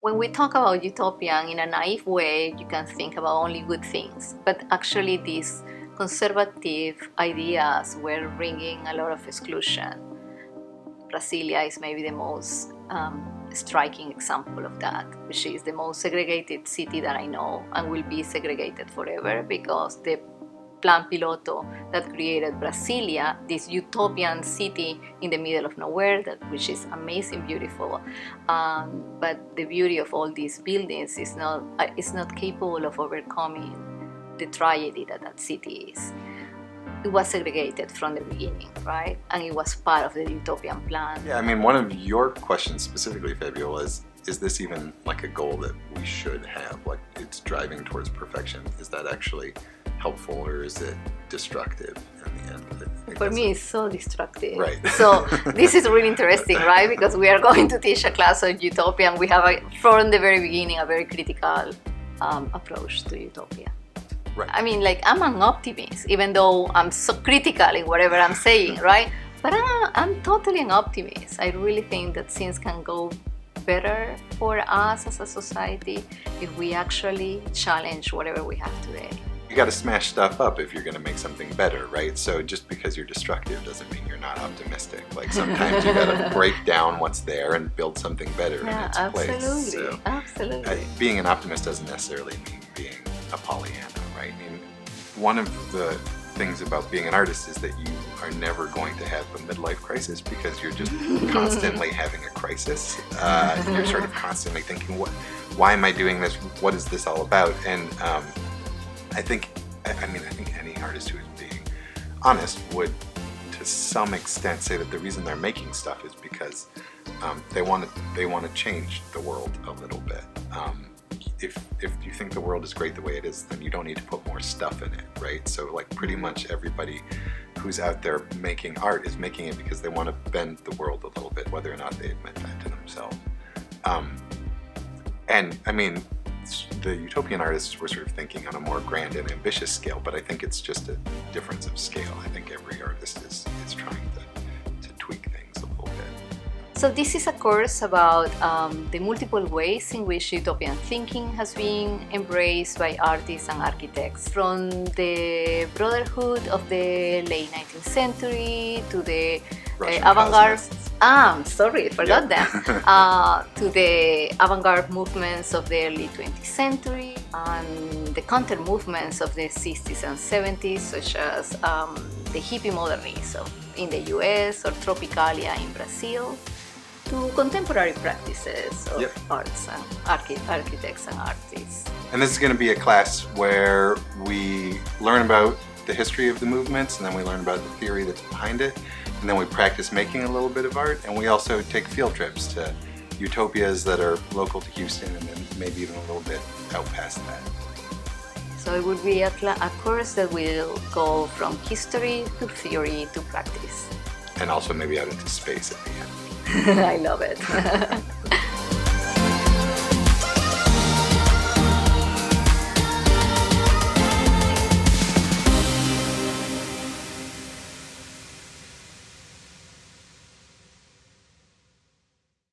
When we talk about utopian in a naive way, you can think about only good things, but actually these conservative ideas were bringing a lot of exclusion. Brasilia is maybe the most striking example of that, which is the most segregated city that I know and will be segregated forever, because the Plan Piloto that created Brasilia, this utopian city in the middle of nowhere, which is amazing, beautiful, but the beauty of all these buildings is not capable of overcoming the tragedy that city is. It was segregated from the beginning, right? And it was part of the utopian plan. Yeah, I mean, one of your questions specifically, Fabiola, is this even like a goal that we should have? Like, it's driving towards perfection. Is that actually helpful, or is it destructive in the end? For me, it's so destructive. Right. So this is really interesting, right? Because we are going to teach a class on utopia, and we have, from the very beginning, a very critical approach to utopia. Right. I mean, like, I'm an optimist, even though I'm so critical in whatever I'm saying, right? But I'm totally an optimist. I really think that things can go better for us as a society if we actually challenge whatever we have today. You got to smash stuff up if you're going to make something better, right? So just because you're destructive doesn't mean you're not optimistic. Like, sometimes you got to break down what's there and build something better in its place. So, absolutely. Being an optimist doesn't necessarily mean being a Pollyanna, right? I mean, one of the things about being an artist is that you are never going to have a midlife crisis, because you're just constantly having a crisis. You're sort of constantly thinking, why am I doing this? What is this all about? And I think any artist who is being honest would, to some extent, say that the reason they're making stuff is because they want to change the world a little bit. If you think the world is great the way it is, then you don't need to put more stuff in it, right? So, like, pretty much everybody who's out there making art is making it because they want to bend the world a little bit, whether or not they admit that to themselves. And I mean, the utopian artists were sort of thinking on a more grand and ambitious scale, but I think it's just a difference of scale. I think every artist is trying to tweak things a little bit. So this is a course about the multiple ways in which utopian thinking has been embraced by artists and architects, from the brotherhood of the late 19th century to the avant-garde. Forgot them. To the avant-garde movements of the early 20th century and the counter movements of the 60s and 70s, such as the hippie modernism in the US or Tropicalia in Brazil, to contemporary practices of arts and architects and artists. And this is going to be a class where we learn about the history of the movements, and then we learn about the theory that's behind it, and then we practice making a little bit of art, and we also take field trips to utopias that are local to Houston, and then maybe even a little bit out past that. So it would be a course that will go from history to theory to practice. And also maybe out into space at the end. I love it.